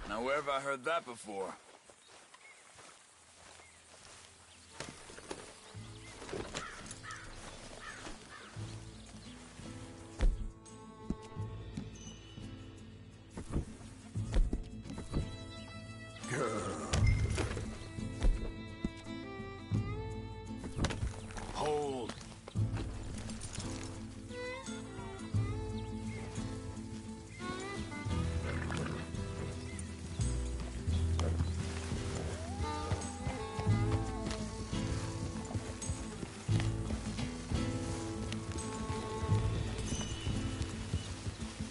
Now where have I heard that before? Hold.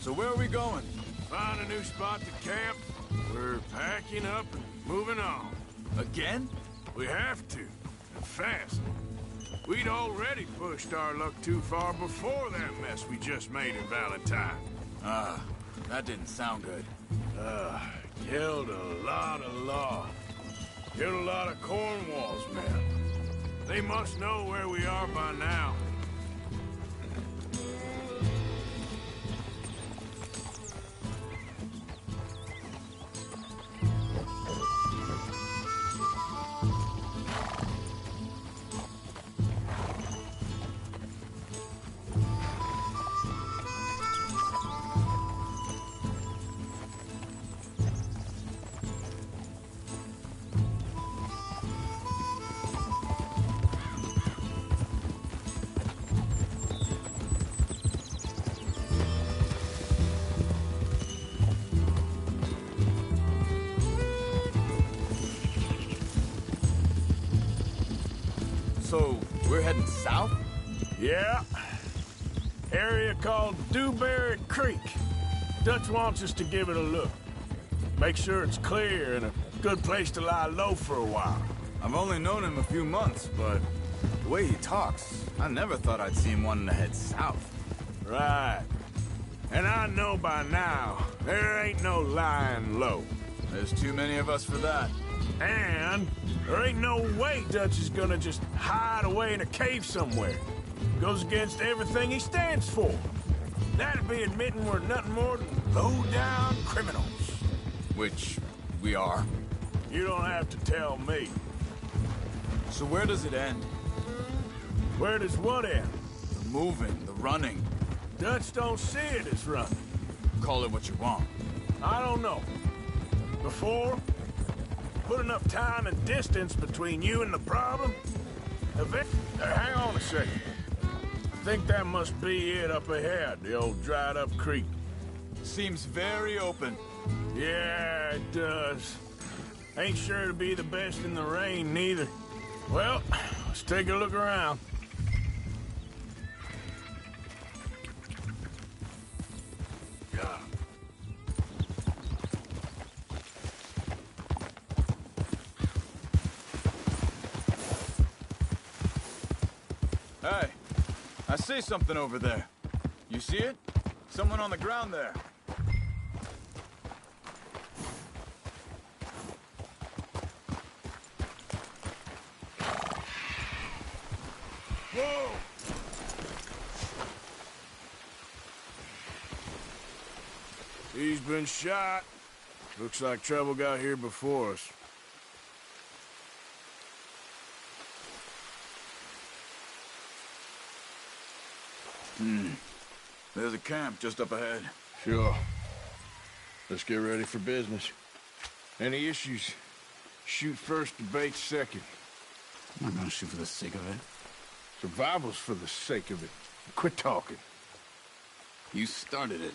So where are we going? Find a new spot to camp. We're packing up and moving on. Again? We have to, and fast. We'd already pushed our luck too far before that mess we just made in Valentine. Ah, that didn't sound good. Killed a lot of law. Killed a lot of Cornwall's men. They must know where we are by now. So, we're heading south? Yeah. Area called Dewberry Creek. Dutch wants us to give it a look. Make sure it's clear and a good place to lie low for a while. I've only known him a few months, but the way he talks, I never thought I'd see him wanting to head south. Right. And I know by now, there ain't no lying low. There's too many of us for that. And there ain't no way Dutch is gonna just hide away in a cave somewhere. Goes against everything he stands for. That'd be admitting we're nothing more than low-down criminals. Which we are. You don't have to tell me. So where does it end? Where does what end? The moving, the running. Dutch don't see it as running. Call it what you want. I don't know. Before, put enough time and distance between you and the problem. Hang on a second. I think that must be it up ahead, the old dried-up creek. Seems very open. Yeah, it does. Ain't sure to be the best in the rain, neither. Well, let's take a look around. God. Hey, I see something over there. You see it? Someone on the ground there. Whoa! He's been shot. Looks like trouble got here before us. There's a camp just up ahead. Sure. Let's get ready for business. Any issues? Shoot first, debate second. I'm not gonna shoot for the sake of it. Survival's for the sake of it. Quit talking. You started it.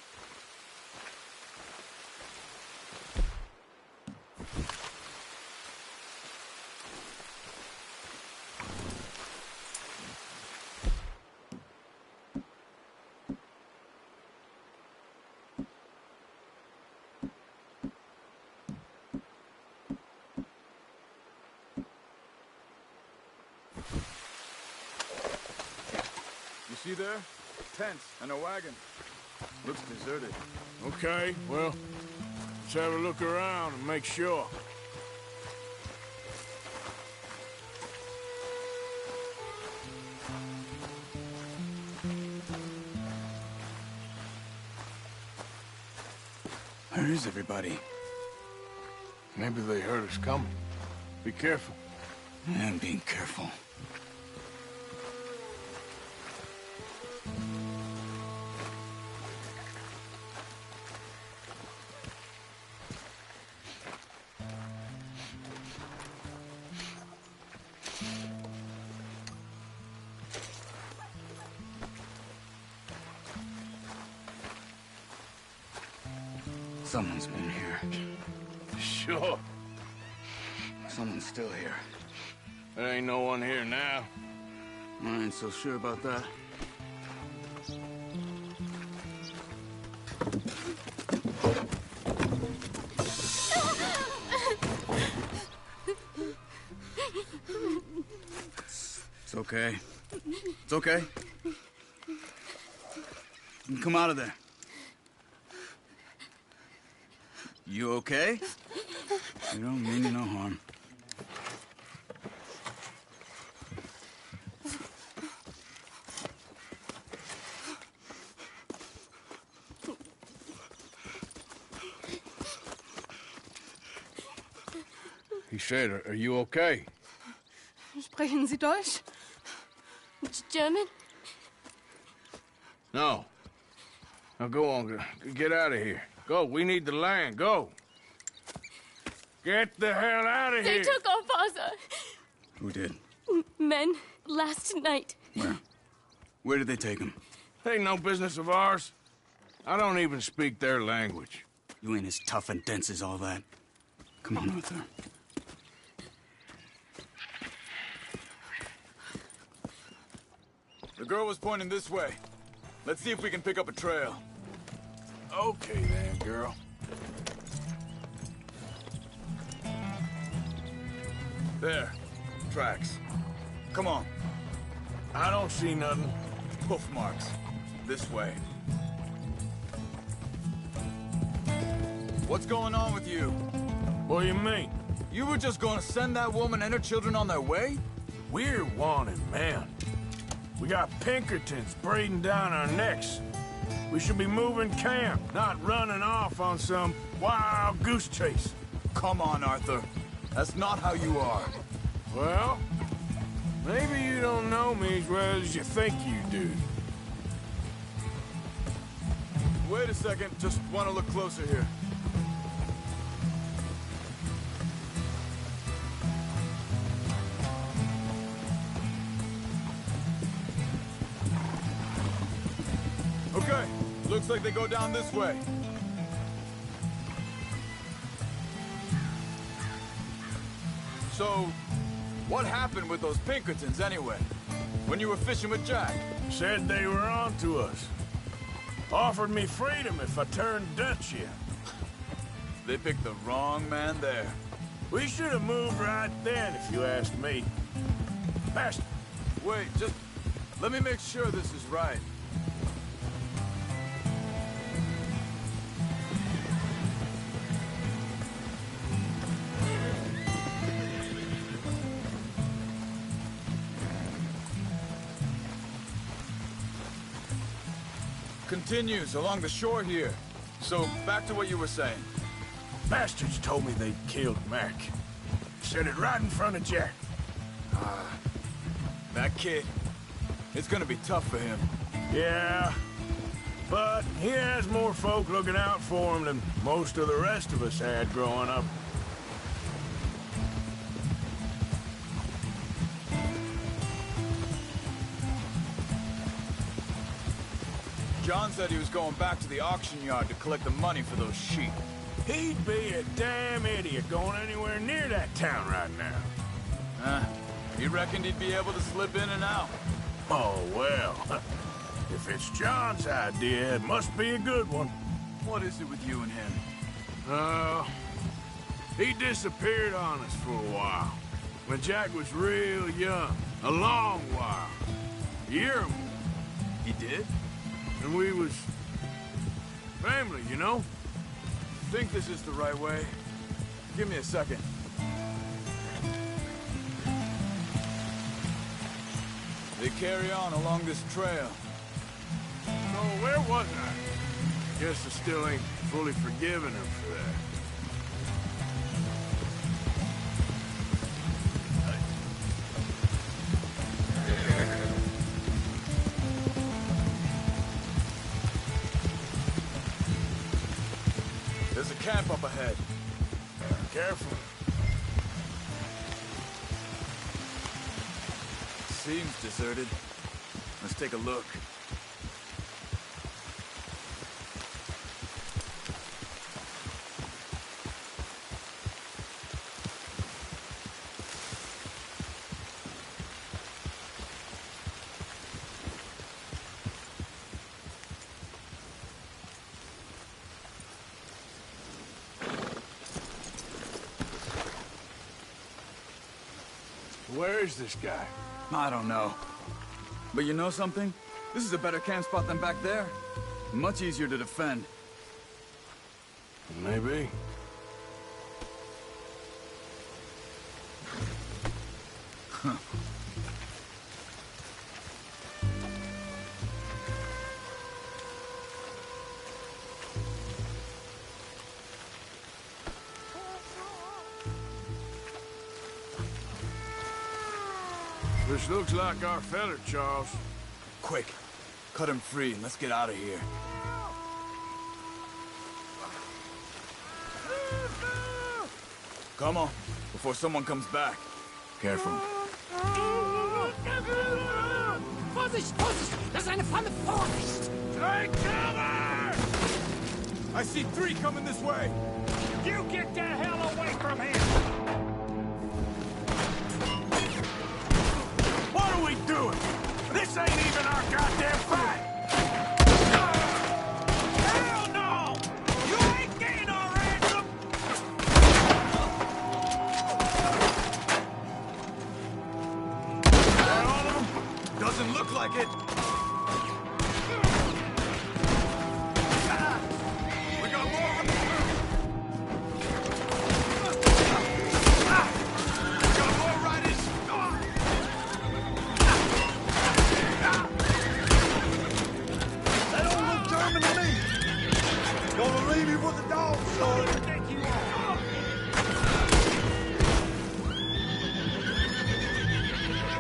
You see there? Tents and a wagon. Looks deserted. Okay, well, let's have a look around and make sure. Where is everybody? Maybe they heard us coming. Be careful. I'm being careful. Someone's been here. Sure. Someone's still here. There ain't no one here now. I ain't so sure about that. It's okay. It's okay. You can come out of there. You okay? You don't mean you no harm. He said, are you okay? Sprechen Sie Deutsch? German? No. Now go on, get out of here. Go, we need the land, go. Get the hell out of They here. took our father. Who did? Men, last night. Where? Where did they take him? Ain't no business of ours. I don't even speak their language. You ain't as tough and dense as all that. Come on, Arthur. The girl was pointing this way. Let's see if we can pick up a trail. Okay then, girl. There. Tracks. Come on. I don't see nothing. Hoof marks. This way. What's going on with you? What do you mean? You were just gonna send that woman and her children on their way? We're wanted, man. We got Pinkertons breathing down our necks. We should be moving camp, not running off on some wild goose chase. Come on, Arthur. That's not how you are. Well, maybe you don't know me as well as you think you do. Wait a second. Just want to look closer here. Okay. Looks like they go down this way. So, what happened with those Pinkertons anyway? When you were fishing with Jack? Said they were on to us. Offered me freedom if I turned Dutch yet. They picked the wrong man there. We should have moved right then, if you ask me. Master. Wait, just let me make sure this is right. Continues along the shore here. So, back to what you were saying. Bastards told me they'd killed Mac. Said it right in front of Jack. That kid, it's gonna be tough for him. Yeah, but he has more folk looking out for him than most of the rest of us had growing up. John said he was going back to the auction yard to collect the money for those sheep. He'd be a damn idiot going anywhere near that town right now. He reckoned he'd be able to slip in and out. Oh, well. If it's John's idea, it must be a good one. What is it with you and him? He disappeared on us for a while. When Jack was real young. A long while. A year or more. He did? And we was... family, you know? Think this is the right way? Give me a second. They carry on along this trail. So where was I? Guess I still ain't fully forgiven him for that. There's a camp up ahead. Careful. Seems deserted. Let's take a look. Where is this guy? I don't know. But you know something? This is a better camp spot than back there. Much easier to defend. Maybe. This looks like our feller, Charles. Quick, cut him free and let's get out of here. Come on, before someone comes back. Careful. Vorsicht, Vorsicht! Das ist eine Falle! Vorsicht! Take cover! I see 3 coming this way. You get the hell away from here! What are we doing? This ain't even our goddamn fight! Hell no! You ain't getting our ransom! Is that all of them? Doesn't look like it. We got more. We got more riders. That don't look German to me! Gonna leave you with the dogs, son! Thank you.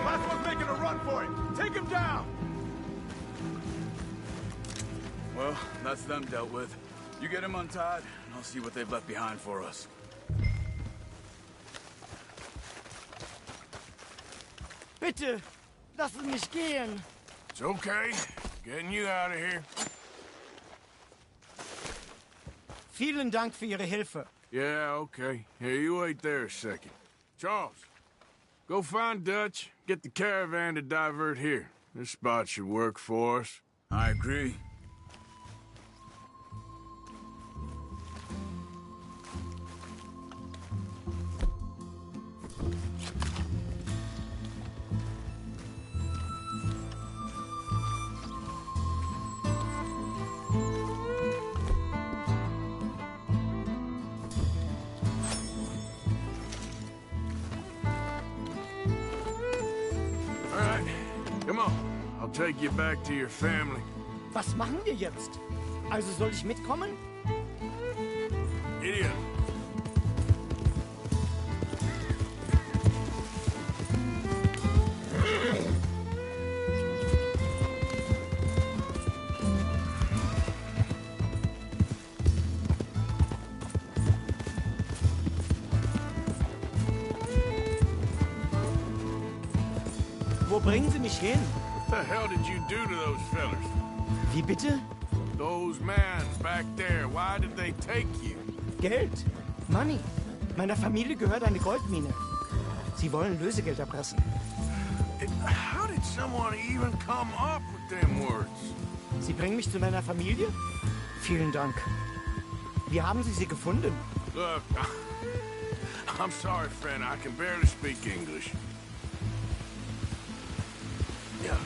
Last one's making a run for it. Take him down. Well, that's them dealt with. You get him untied, and I'll see what they've left behind for us. Bitte, lassen mich gehen. It's okay. Getting you out of here. Vielen Dank für Ihre Hilfe. Yeah, okay. Here, you wait there a second. Charles, go find Dutch. Get the caravan to divert here. This spot should work for us. I agree. All right, come on. I'll take you back to your family. Was machen wir jetzt? Also soll ich mitkommen? Idiot. Wo bringen Sie mich hin? What the hell did you do to those fellers? Wie bitte? Those men back there, why did they take you? Geld? Money. Meiner Familie gehört eine Goldmine. Sie wollen Lösegeld erpressen. How did someone even come up with them words? Sie bringen mich zu meiner Familie? Vielen Dank. Wie haben Sie sie gefunden? Look, I'm sorry, friend. I can barely speak English. Yeah.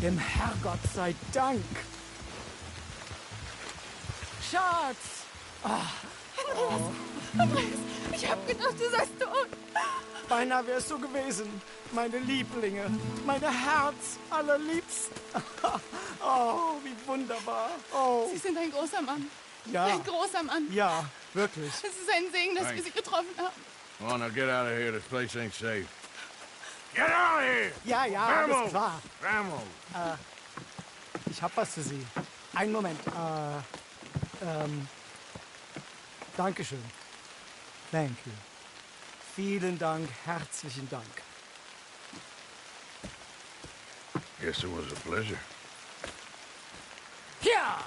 Dem Herrgott sei Dank. Schatz! Andreas, ich hab gedacht, du seist tot. Beinahe wärst du gewesen. Meine Lieblinge. Meine Herz allerliebsten. Oh, wie wunderbar. Oh. Sie sind ein großer Mann. Ja. Ein großer Mann. Ja, wirklich. Es ist ein Segen, dass wir Sie getroffen haben. Come on, now get out of here. This place ain't safe. Get out of here! Ja, ja, alles klar. Vamos! Ich hab was für Sie. Einen Moment. Dankeschön. Thank you. Vielen Dank, herzlichen Dank. Guess it was a pleasure. Ja!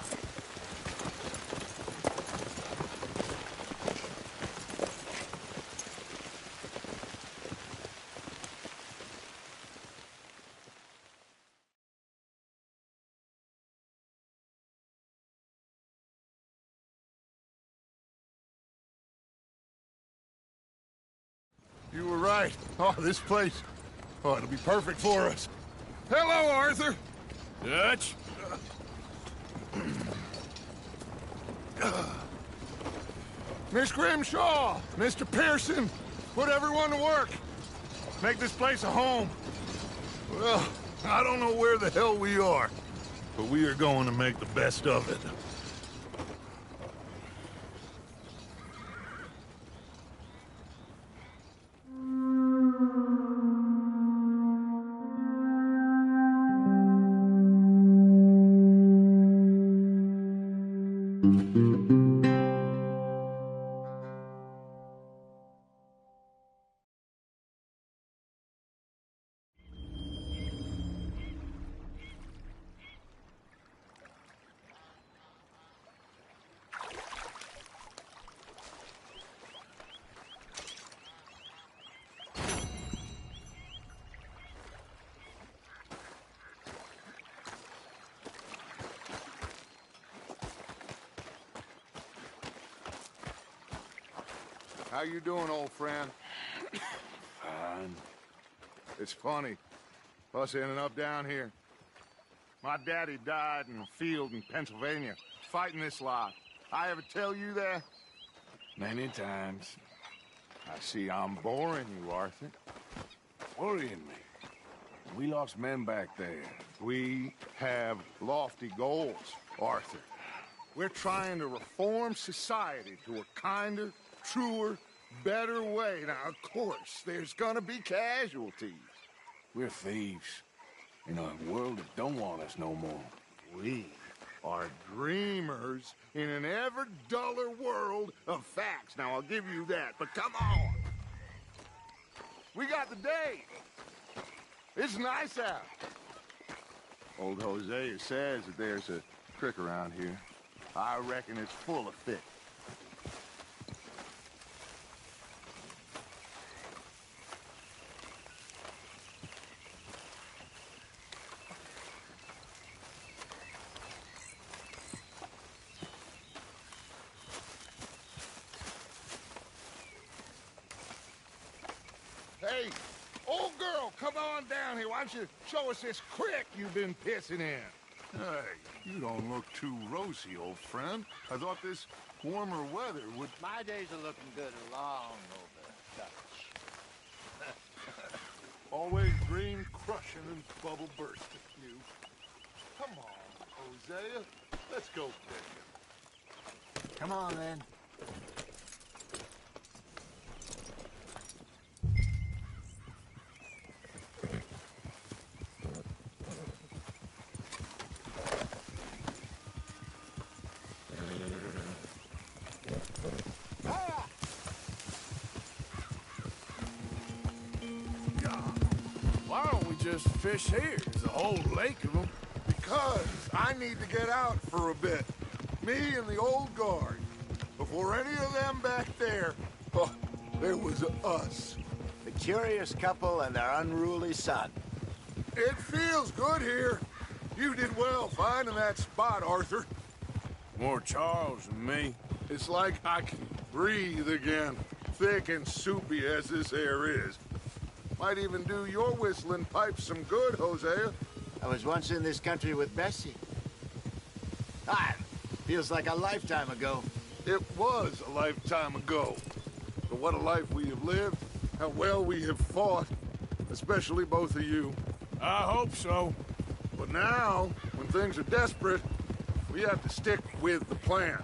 You were right. Oh, this place. Oh, it'll be perfect for us. Hello, Arthur. Dutch. Miss Grimshaw, Mr. Pearson, put everyone to work. Make this place a home. Well, I don't know where the hell we are, but we are going to make the best of it. How you doing, old friend? Fine. It's funny, us ending up down here. My daddy died in a field in Pennsylvania, fighting this lot. I ever tell you that? Many times. I see I'm boring you, Arthur. Worrying me. We lost men back there. We have lofty goals, Arthur. We're trying to reform society to a kinder, truer, better way. Now, of course, there's gonna be casualties. We're thieves in a world that don't want us no more. We are dreamers in an ever duller world of facts. Now, I'll give you that, but come on. We got the day. It's nice out. Old Hosea says that there's a creek around here. I reckon it's full of fish. Hey, old girl, come on down here. Why don't you show us this creek you've been pissing in? Hey, you don't look too rosy, old friend. I thought this warmer weather would... My days are looking good along over Dutch. Always green crushing and bubble bursting, you. Come on, Hosea. Let's go fishing. Come on, then. Why don't we just fish here? There's a whole lake of them. Because I need to get out for a bit. Me and the old guard. Before any of them back there, oh, there was us. The curious couple and their unruly son. It feels good here. You did well finding that spot, Arthur. More Charles than me. It's like I can breathe again. Thick and soupy as this air is. Might even do your whistling pipes some good, Hosea. I was once in this country with Bessie. Ah, feels like a lifetime ago. It was a lifetime ago. But what a life we have lived, how well we have fought, especially both of you. I hope so. But now, when things are desperate, we have to stick with the plan.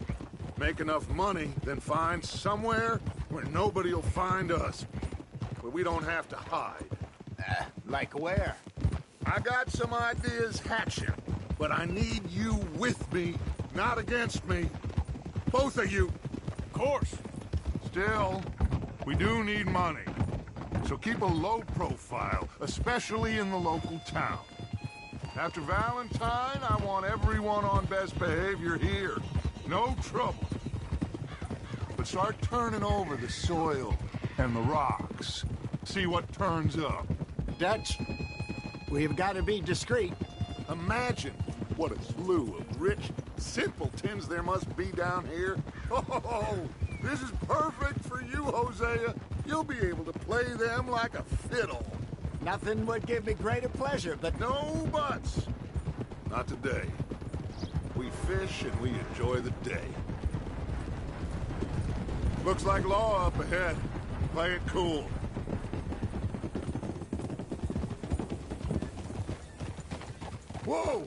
Make enough money, then find somewhere where nobody will find us. Where we don't have to hide. Like where? I got some ideas hatching, but I need you with me, not against me. Both of you. Of course. Still, we do need money. So keep a low profile, especially in the local town. After Valentine, I want everyone on best behavior here. No trouble. But start turning over the soil and the rocks. See what turns up. Dutch, we've got to be discreet. Imagine what a slew of rich simpletons there must be down here. Oh, this is perfect for you, Hosea. You'll be able to play them like a fiddle. Nothing would give me greater pleasure, but... No buts. Not today. We fish and we enjoy the day. Looks like law up ahead. Play it cool. Whoa!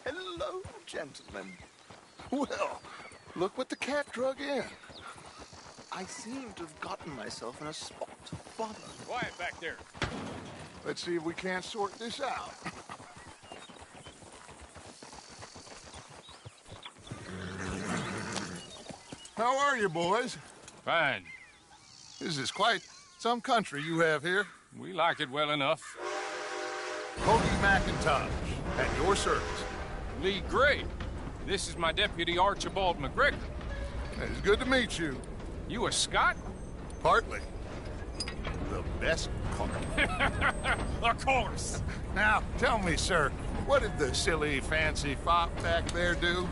Hello, gentlemen. Well, look what the cat drug in. I seem to have gotten myself in a spot to bother. Quiet back there. Let's see if we can't sort this out. How are you, boys? Fine. This is quite some country you have here. We like it well enough. Cody McIntosh, at your service. Lee Gray. This is my deputy, Archibald McGregor. It's good to meet you. You a Scot? Partly. The best part. Of course. Now, tell me, sir, what did the silly, fancy fop back there do?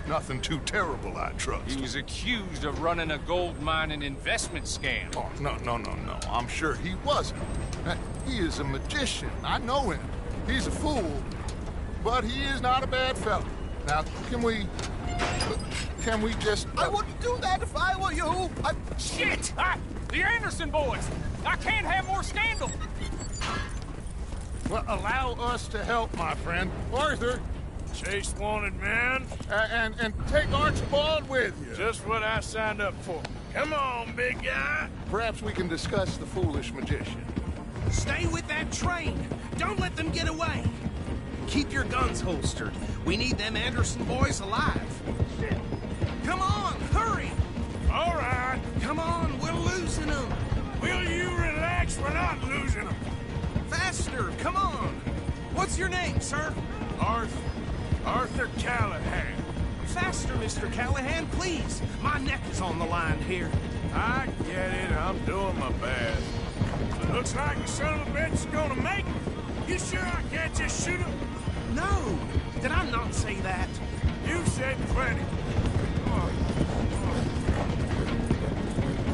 Nothing too terrible, I trust. He was accused of running a gold mining investment scam. Oh, no. I'm sure he wasn't. He is a magician. I know him. He's a fool, but he is not a bad fellow. Now, can we just... I wouldn't do that if I were you. Shit! The Anderson boys! I can't have more scandal! Well, allow us to help, my friend. Arthur, Chase wanted man. and take Archibald with you. Just what I signed up for. Come on, big guy. Perhaps we can discuss the foolish magician. Stay with that train. Don't let them get away. Keep your guns holstered. We need them Anderson boys alive. Shit. Come on, hurry. All right. Come on, we're losing them. Will you relax? We're not losing them. Faster, come on. What's your name, sir? Arthur Callahan. Faster, Mr. Callahan, please. My neck is on the line here. I get it. I'm doing my best. But looks like the son of a bitch is gonna make it. You sure I can't just shoot him? No. Did I not say that? You said plenty.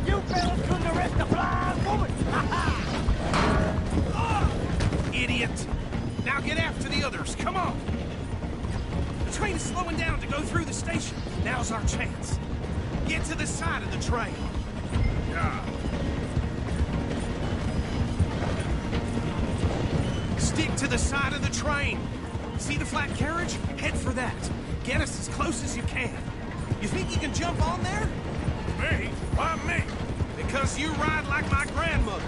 You fellas couldn't arrest a blind woman! Idiot. Now get after the others. Come on. The train is slowing down to go through the station. Now's our chance. Get to the side of the train. Yeah. Stick to the side of the train. See the flat carriage? Head for that. Get us as close as you can. You think you can jump on there? Me? Why me? Because you ride like my grandmother.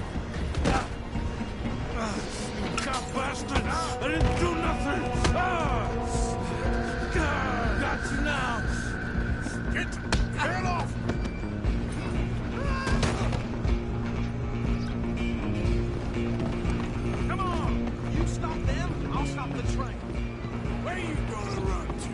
God bastard! I didn't do nothing! God, got you now! Get off! Come on! You stop them, I'll stop the train. Where you gonna run to?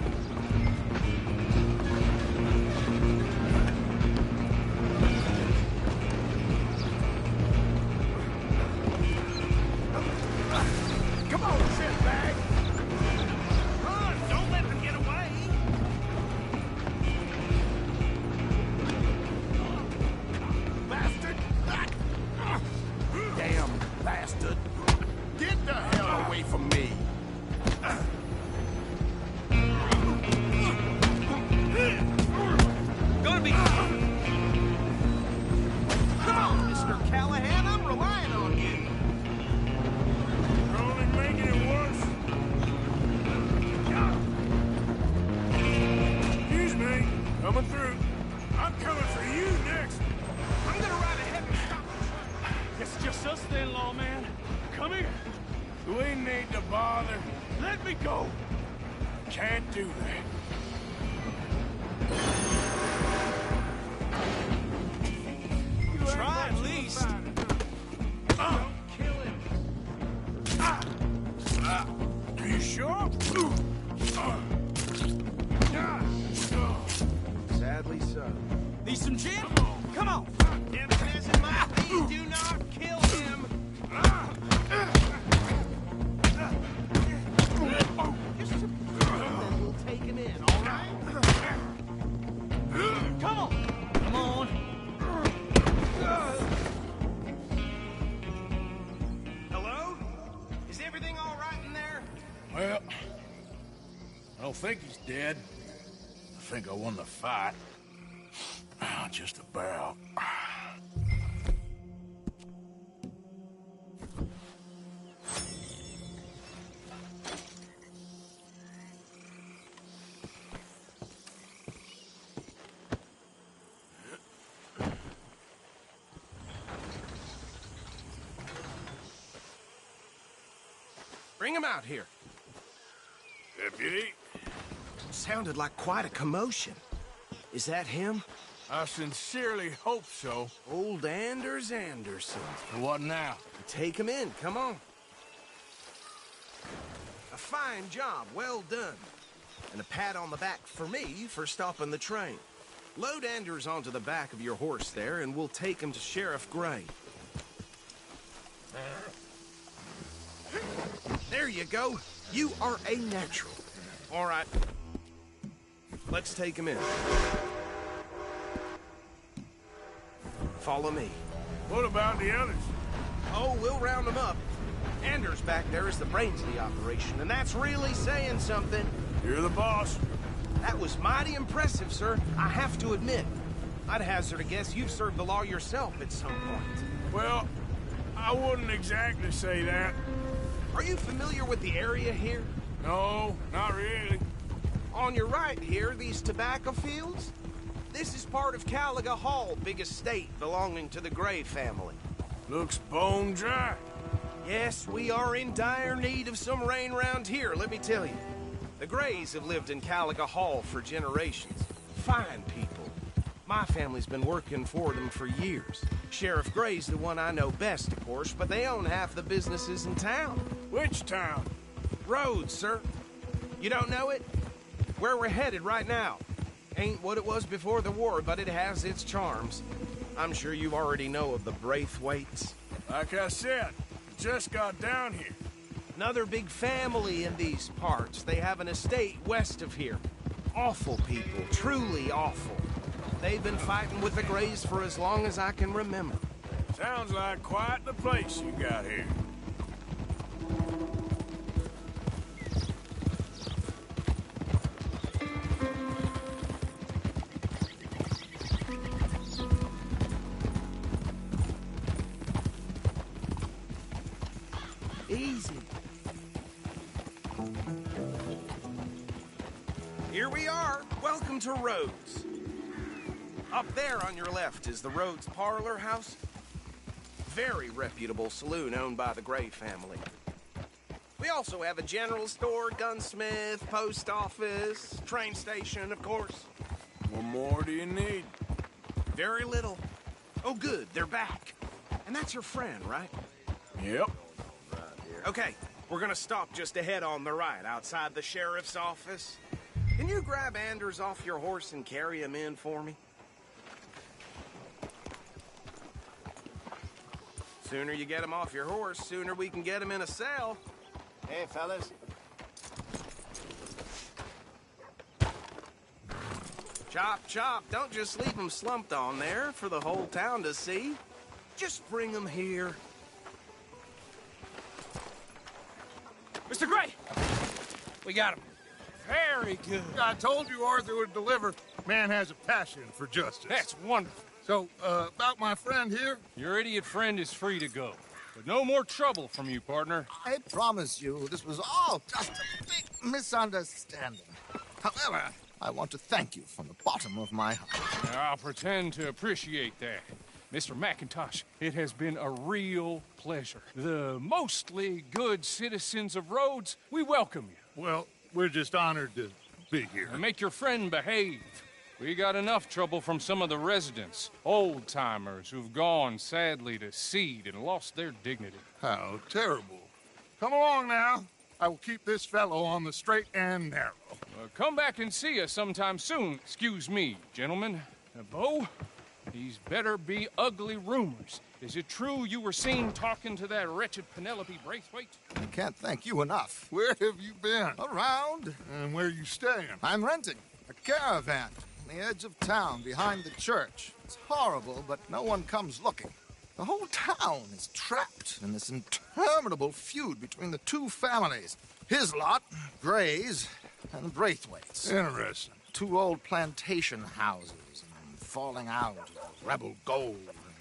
I'm coming for you next. I'm gonna ride ahead and stop the train. It's just us then, lawman. Come here. We need to bother. Let me go. Can't do that. Try at least. Don't kill him. Are you sure? Sadly so. Need some gin? Come on. Emphasis in my feet. Do not kill him. We'll take him in, all right? Come on. Come on. Hello? Is everything all right in there? Well, I don't think he's dead. I think I won the fight. Just about. Bring him out here. Deputy, Sounded like quite a commotion. Is that him? I sincerely hope so. Old Anders Anderson. What now? Take him in, come on. A fine job, well done. And a pat on the back for me for stopping the train. Load Anders onto the back of your horse there, and we'll take him to Sheriff Gray. There you go. You are a natural. All right. Let's take him in. Follow me. What about the others? Oh, we'll round them up. Anders back there is the brains of the operation, and that's really saying something. You're the boss. That was mighty impressive, sir. I have to admit. I'd hazard a guess you've served the law yourself at some point. Well, I wouldn't exactly say that. Are you familiar with the area here? No, not really. On your right here, these tobacco fields? This is part of Caliga Hall, big estate belonging to the Gray family. Looks bone dry. Yes, we are in dire need of some rain round here, let me tell you. The Grays have lived in Caliga Hall for generations. Fine people. My family's been working for them for years. Sheriff Gray's the one I know best, of course, but they own half the businesses in town. Which town? Rhodes, sir. You don't know it? Where we're headed right now. Ain't what it was before the war, but it has its charms. I'm sure you already know of the Braithwaites. Like I said, just got down here. Another big family in these parts. They have an estate west of here. Awful people, truly awful. They've been fighting with the Grays for as long as I can remember. Sounds like quite the place you got here. Easy. Here we are. Welcome to Rhodes. Up there on your left is the Rhodes Parlor House. Very reputable saloon owned by the Gray family. We also have a general store, gunsmith, post office, train station, of course. What more do you need? Very little. Oh, good, they're back. And that's your friend, right? Yep. Okay, we're gonna stop just ahead on the right, outside the sheriff's office. Can you grab Anders off your horse and carry him in for me? Sooner you get him off your horse, sooner we can get him in a cell. Hey, fellas. Chop, chop, don't just leave him slumped on there for the whole town to see. Just bring him here. Mr. Gray! We got him. Very good. I told you Arthur would deliver. Man has a passion for justice. That's wonderful. So, about my friend here? Your idiot friend is free to go. But no more trouble from you, partner. I promise you, this was all just a big misunderstanding. However, I want to thank you from the bottom of my heart. I'll pretend to appreciate that. Mr. McIntosh, it has been a real pleasure. The mostly good citizens of Rhodes, we welcome you. Well, we're just honored to be here. And make your friend behave. We got enough trouble from some of the residents, old-timers who've gone, sadly, to seed and lost their dignity. How terrible. Come along now. I will keep this fellow on the straight and narrow. Come back and see us sometime soon. Excuse me, gentlemen. Bo, these better be ugly rumors. Is it true you were seen talking to that wretched Penelope Braithwaite? I can't thank you enough. Where have you been? Around. And where are you staying? I'm renting a caravan on the edge of town behind the church. It's horrible, but no one comes looking. The whole town is trapped in this interminable feud between the two families. His lot, Gray's, and the Braithwaites. Interesting. Two old plantation houses, and falling out, rebel gold,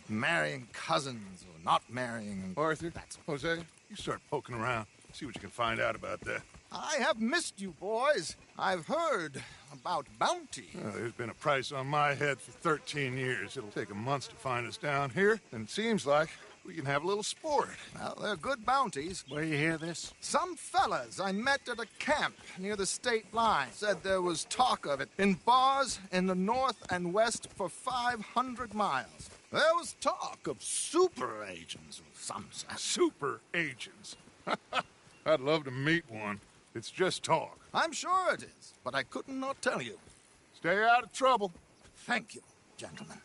and marrying cousins or not marrying. Arthur, Jose, you start poking around. See what you can find out about that. I have missed you, boys. I've heard about bounty. There's been a price on my head for 13 years. It'll take a month to find us down here, and it seems like we can have a little sport. Well, they're good bounties. Where you hear this? Some fellas I met at a camp near the state line said there was talk of it in bars in the north and west for 500 miles. There was talk of super agents of some sort. Super agents. I'd love to meet one. It's just talk. I'm sure it is, but I couldn't not tell you. Stay out of trouble. Thank you, gentlemen.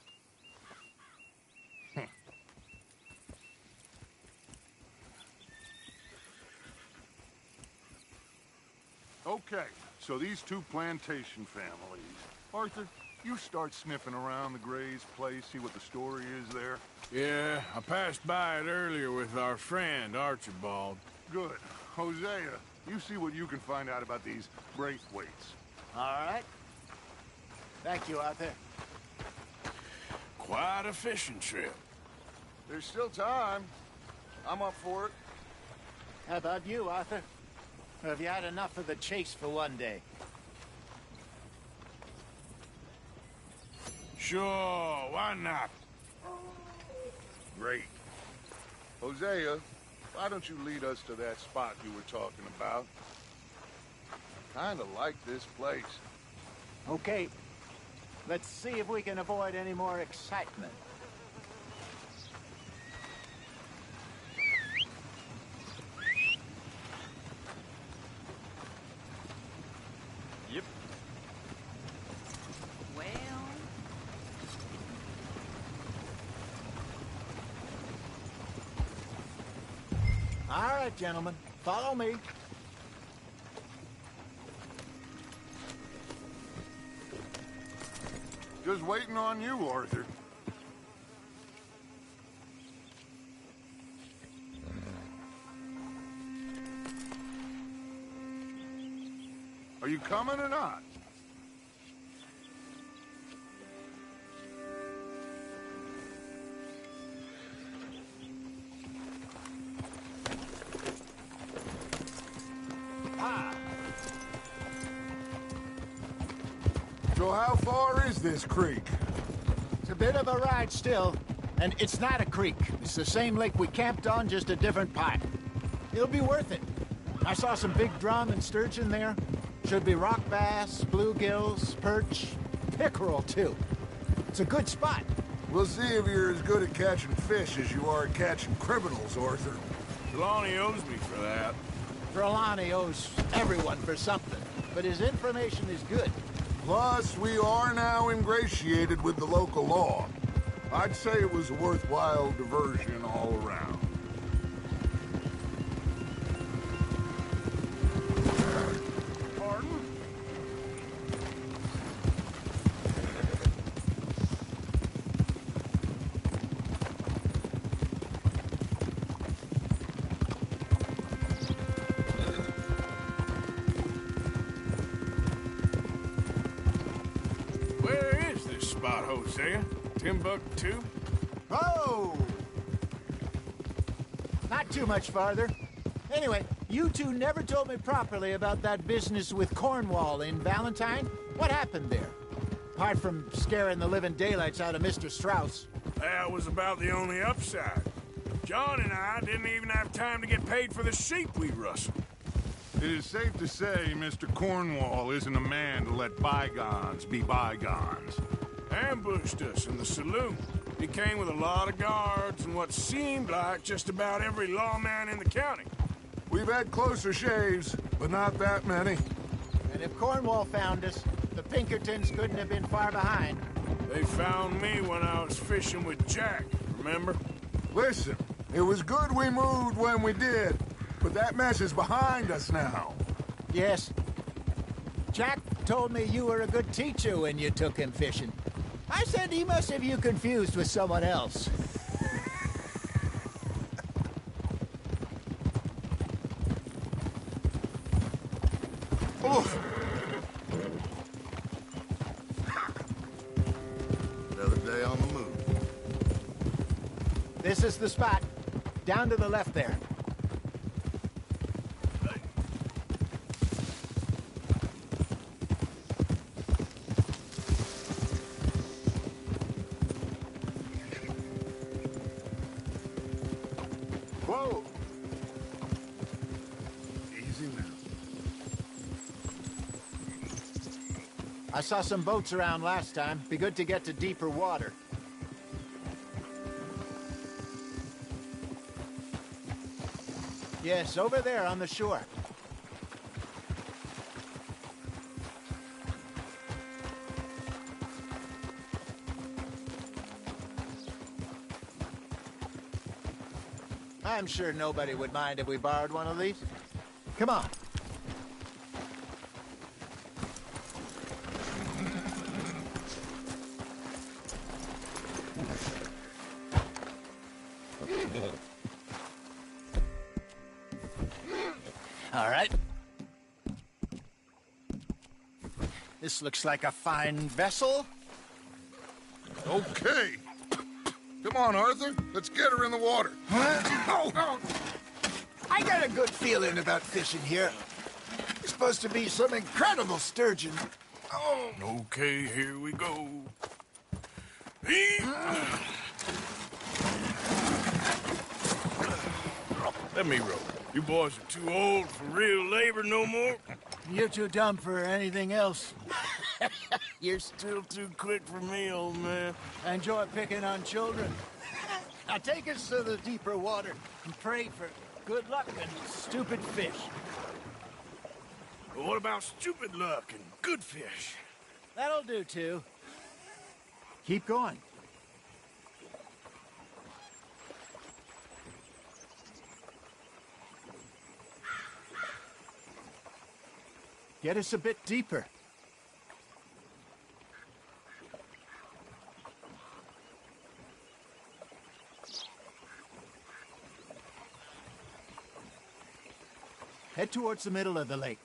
Okay, so these two plantation families. Arthur, you start sniffing around the Gray's place, see what the story is there. Yeah, I passed by it earlier with our friend, Archibald. Good. Hosea, you see what you can find out about these Braithwaites. All right. Thank you, Arthur. Quite a fishing trip. There's still time. I'm up for it. How about you, Arthur? Or have you had enough of the chase for one day? Sure, why not? Great. Hosea, why don't you lead us to that spot you were talking about? Kinda like this place. Okay. Let's see if we can avoid any more excitement. Yep. Well, All right, gentlemen. Follow me. Just waiting on you, Arthur. Are you coming or not? So how far is this creek? It's a bit of a ride still, and it's not a creek. It's the same lake we camped on, just a different part. It'll be worth it. I saw some big drum and sturgeon there. Should be rock bass, bluegills, perch, pickerel, too. It's a good spot. We'll see if you're as good at catching fish as you are at catching criminals, Arthur. Trelawney owes me for that. Trelawney owes everyone for something, but his information is good. Plus, we are now ingratiated with the local law. I'd say it was a worthwhile diversion all around. Pardon? Where is this spot, Hosea? Timbuktu? Oh! Not too much farther. Anyway, You two never told me properly about that business with Cornwall in Valentine. What happened there? Apart from scaring the living daylights out of Mr. Strauss. That was about the only upside. John and I didn't even have time to get paid for the sheep we rustled. It is safe to say Mr. Cornwall isn't a man to let bygones be bygones. Ambushed us in the saloon. He came with a lot of guards and what seemed like just about every lawman in the county. We've had closer shaves, but not that many. And if Cornwall found us, the Pinkertons couldn't have been far behind. They found me when I was fishing with Jack, remember? Listen, it was good we moved when we did, but that mess is behind us now. Yes. Jack told me you were a good teacher when you took him fishing. I said he must have you confused with someone else. Oof. Another day on the move. This is the spot. Down to the left there. Whoa! Easy now. I saw some boats around last time. Be good to get to deeper water. Yes, over there on the shore. I'm sure nobody would mind if we borrowed one of these. Come on. All right. This looks like a fine vessel. Okay. Come on, Arthur. Let's get her in the water. Oh. I got a good feeling about fishing here. It's supposed to be some incredible sturgeon. Oh. Okay, here we go. Let me row. You boys are too old for real labor no more. You're too dumb for anything else. You're still too quick for me, old man. I enjoy picking on children. Now take us to the deeper water and pray for good luck and stupid fish. But what about stupid luck and good fish? That'll do, too. Keep going. Get us a bit deeper. Head towards the middle of the lake.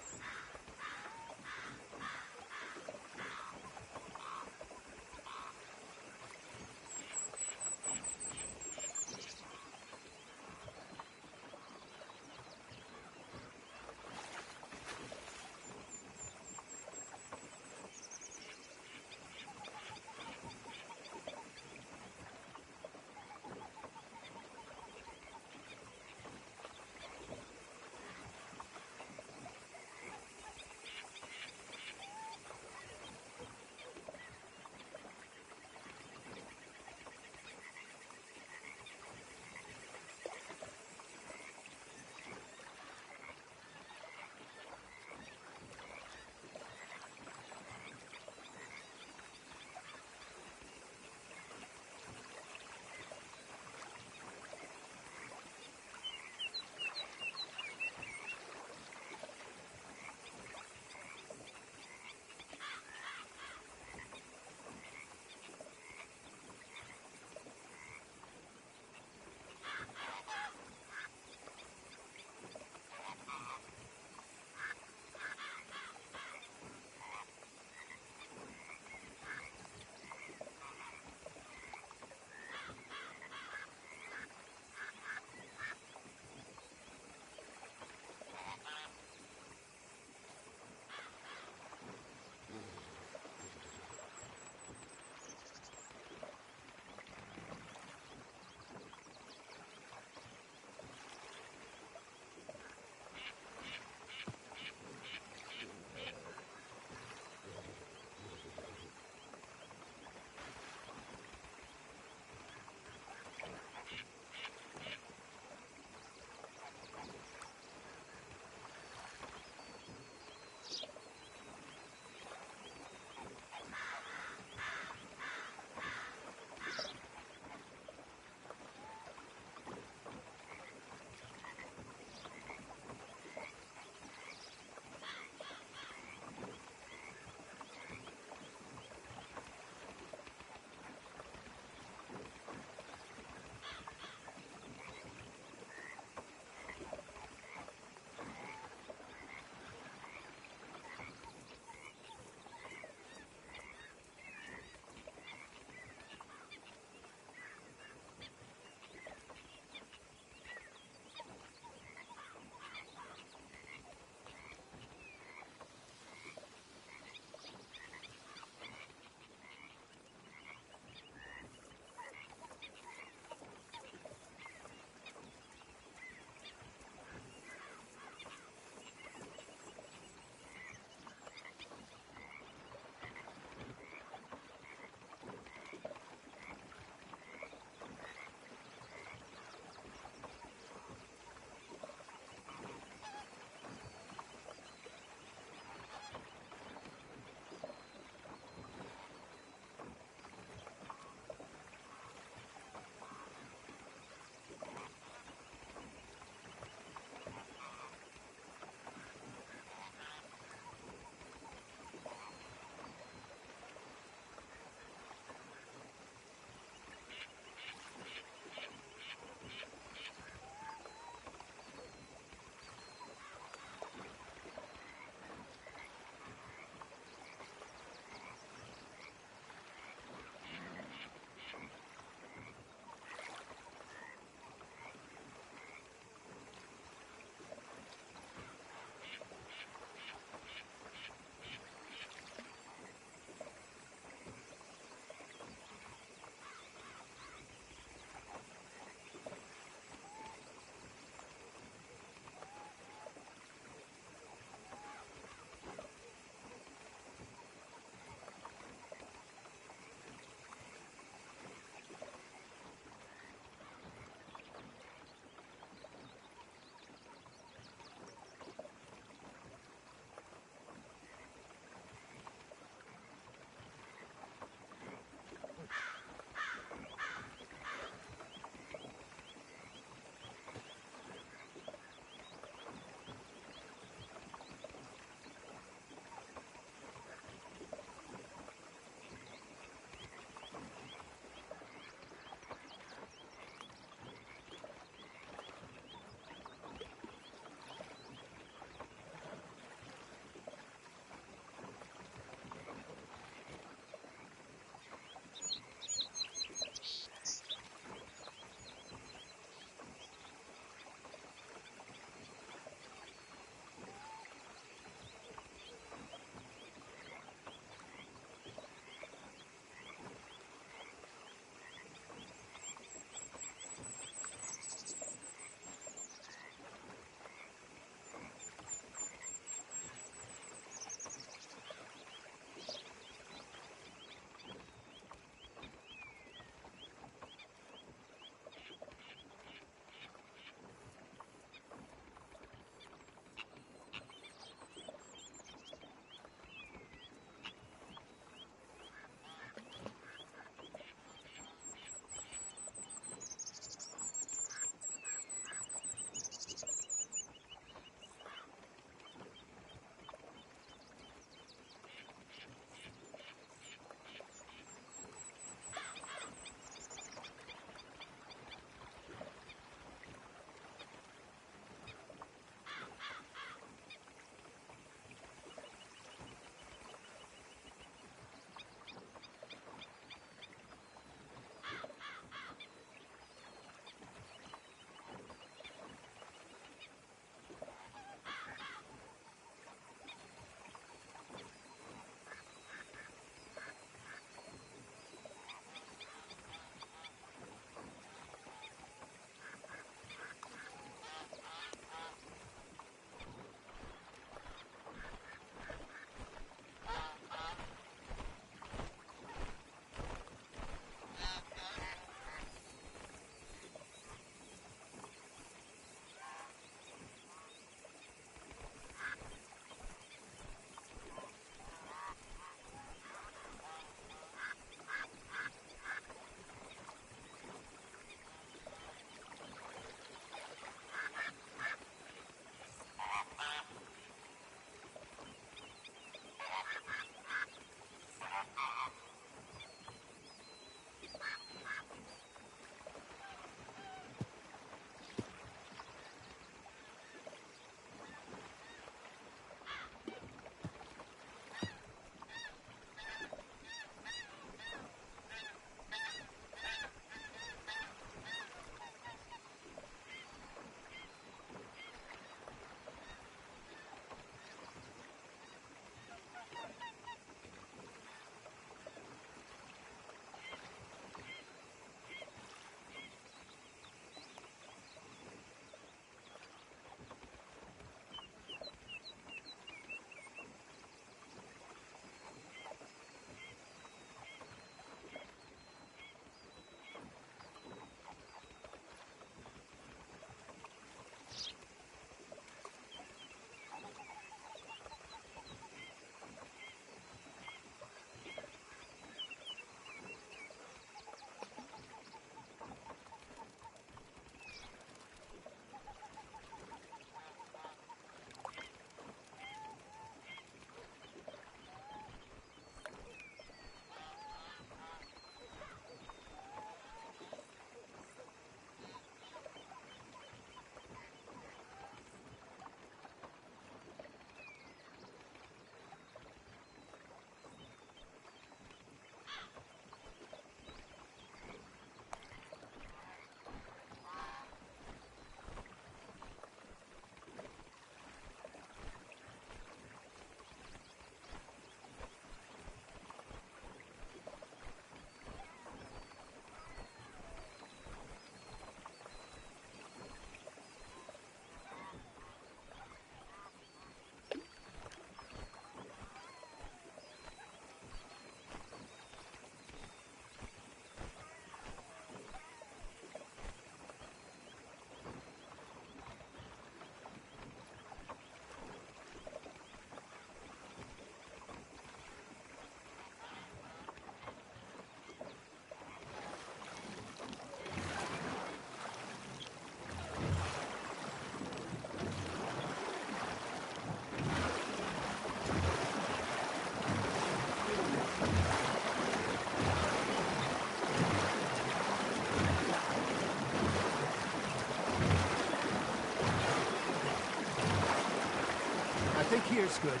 here's good.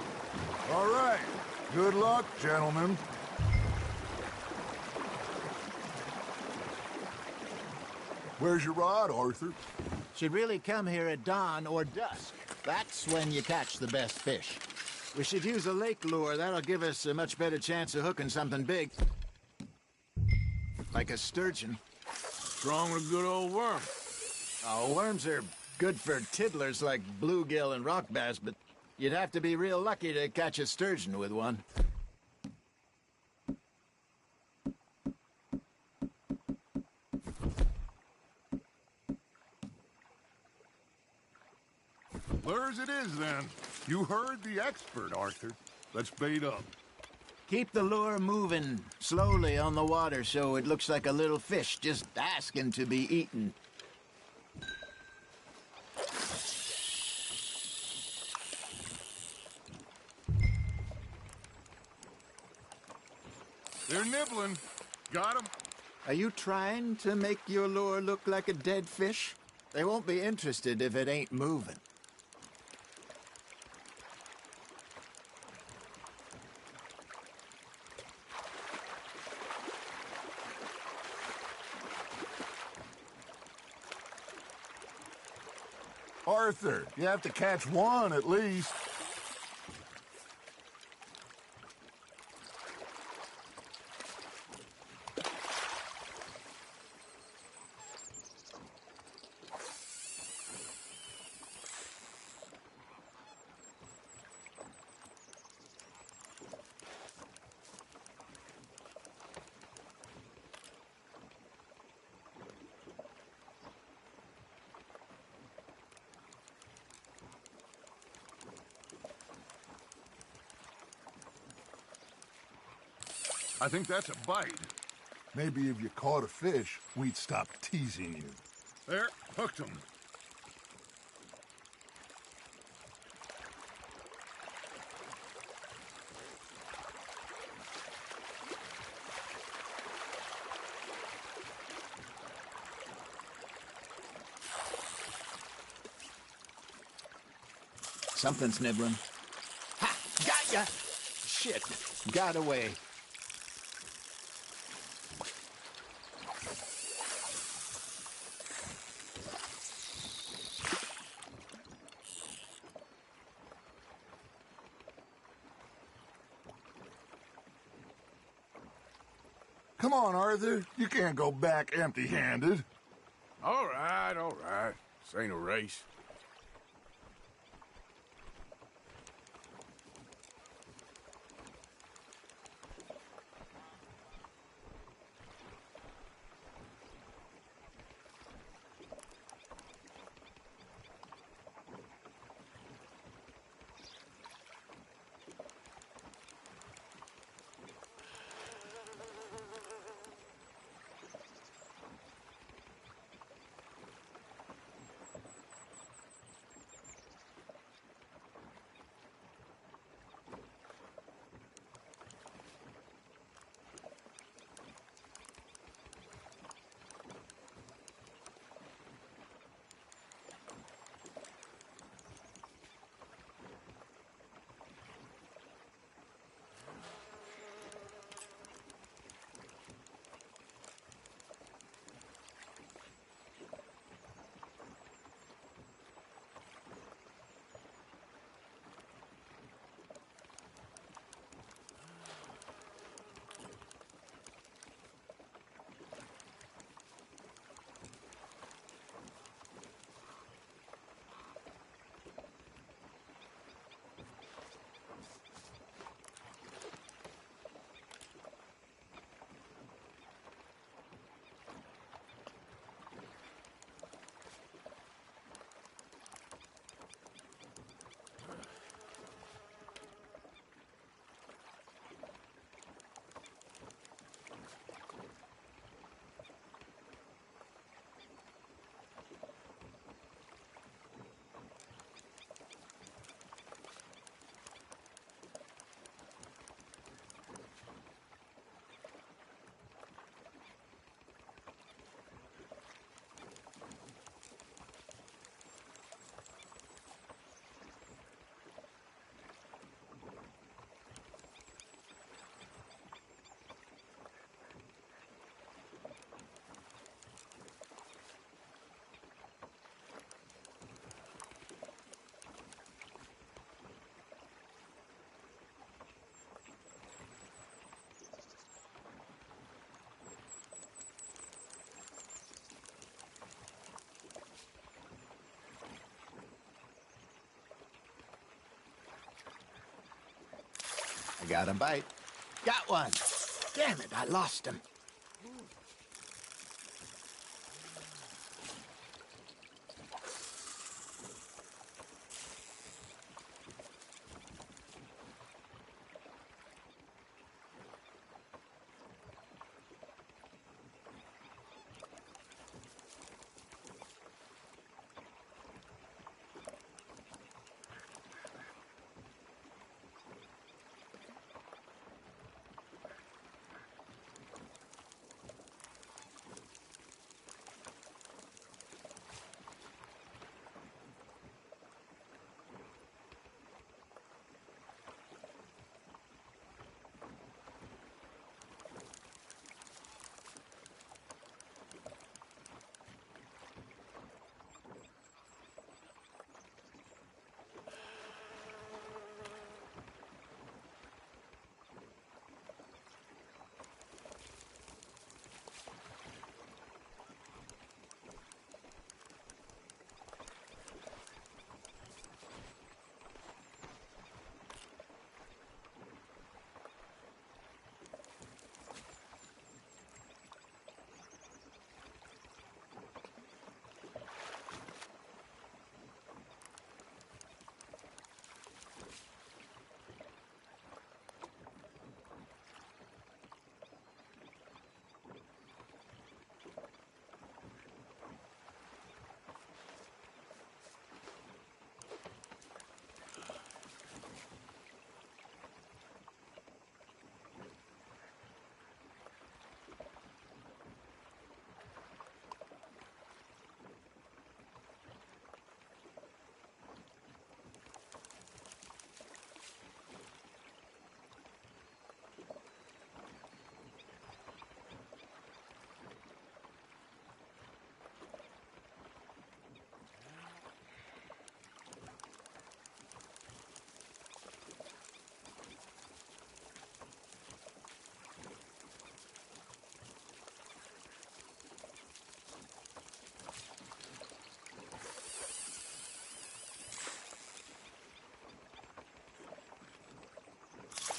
All right. Good luck, gentlemen. Where's your rod, Arthur? Should really come here at dawn or dusk. That's when you catch the best fish. We should use a lake lure. That'll give us a much better chance of hooking something big. Like a sturgeon. Strong with a good old worm. Oh, worms are good for tiddlers like bluegill and rock bass, but you'd have to be real lucky to catch a sturgeon with one. Lures it is, then. You heard the expert, Arthur. Let's bait up. Keep the lure moving slowly on the water so it looks like a little fish just asking to be eaten. They're nibbling. Got 'em? Are you trying to make your lure look like a dead fish? They won't be interested if it ain't moving. Arthur, you have to catch one at least. I think that's a bite. Maybe if you caught a fish, we'd stop teasing you. There, hooked him. Something's nibbling. Ha! Got ya! Shit, got away. Come on, Arthur. You can't go back empty-handed. All right, all right. This ain't a race. got a bite. Got one. Damn it, I lost him.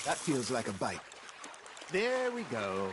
That feels like a bite. There we go.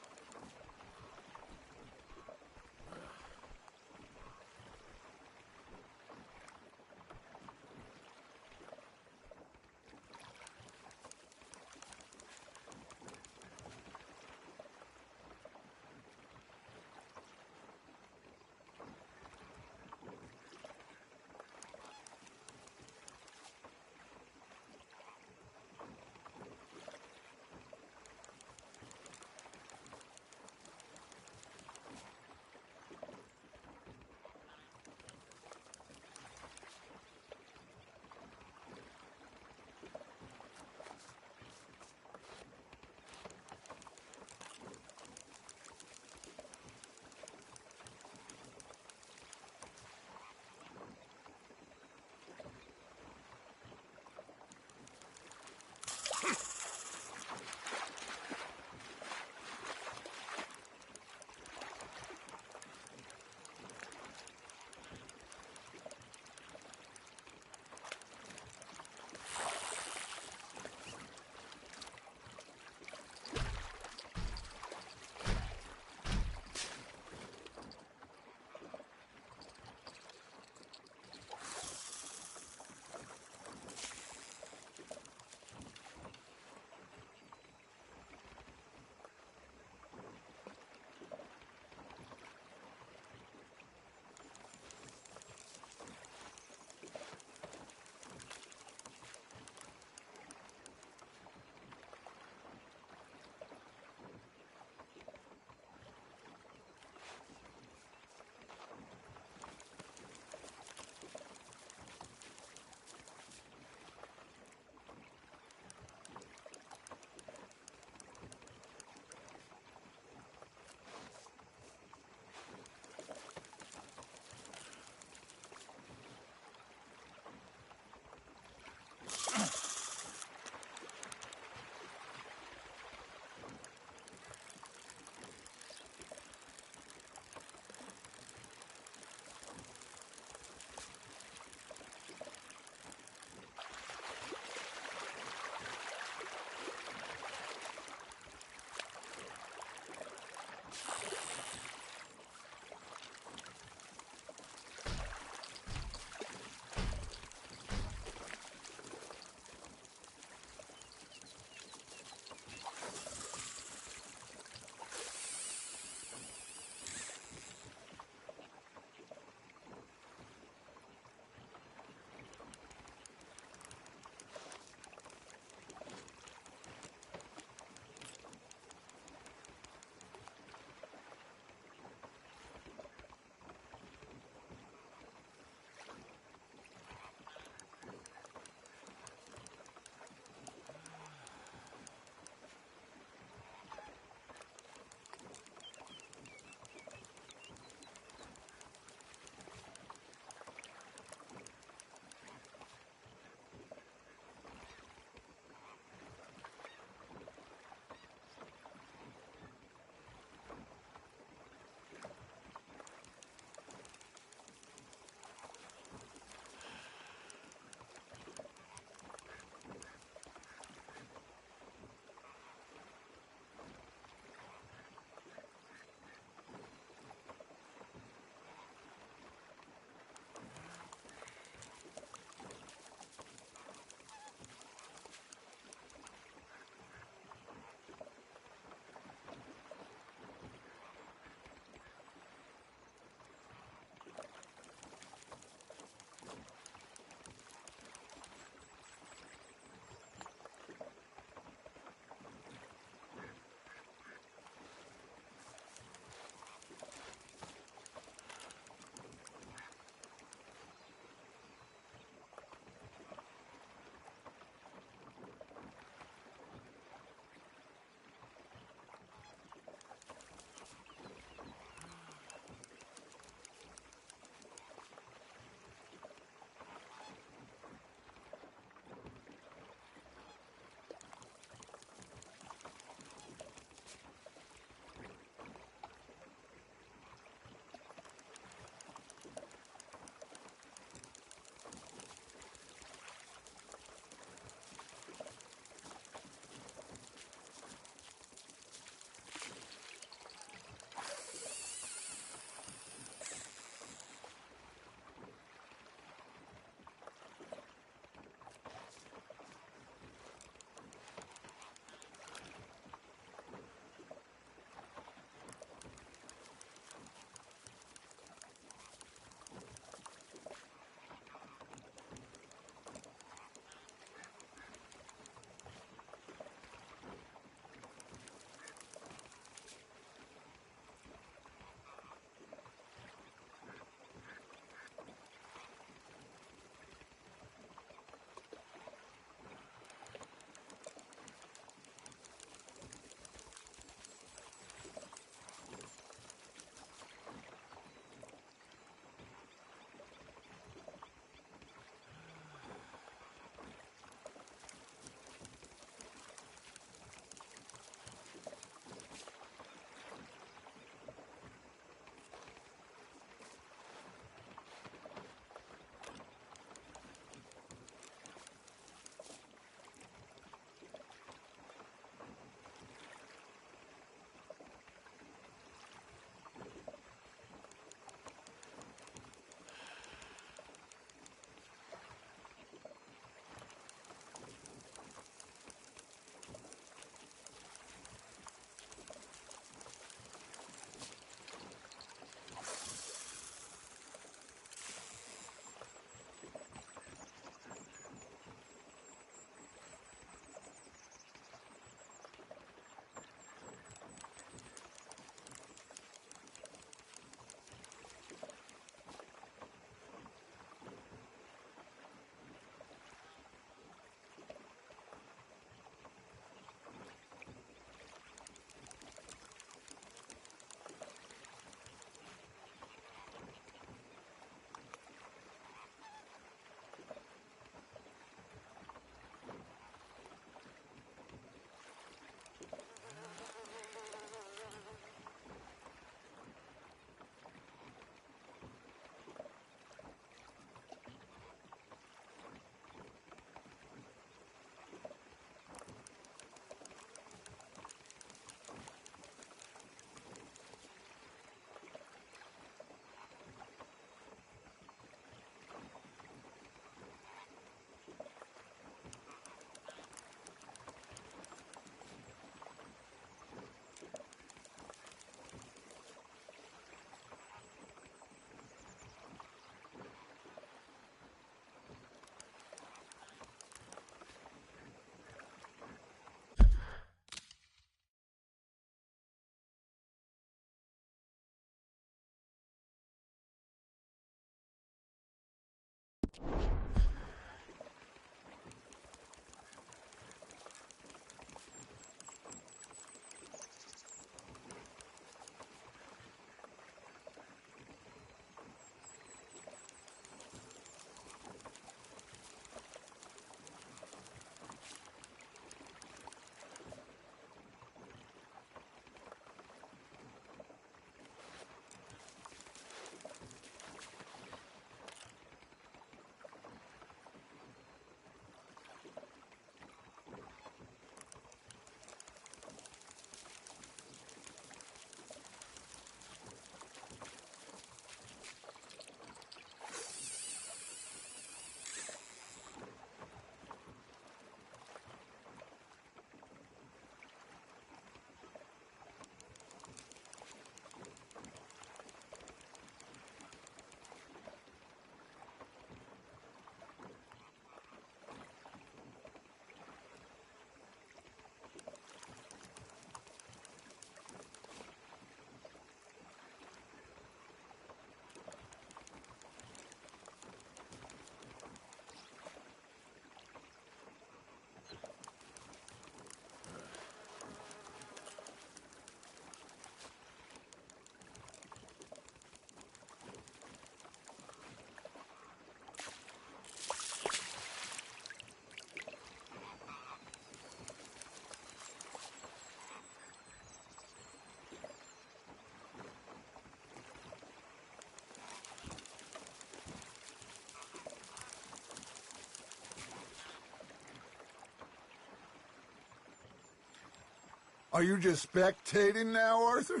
Are you just spectating now, Arthur?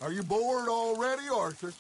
Are you bored already, Arthur?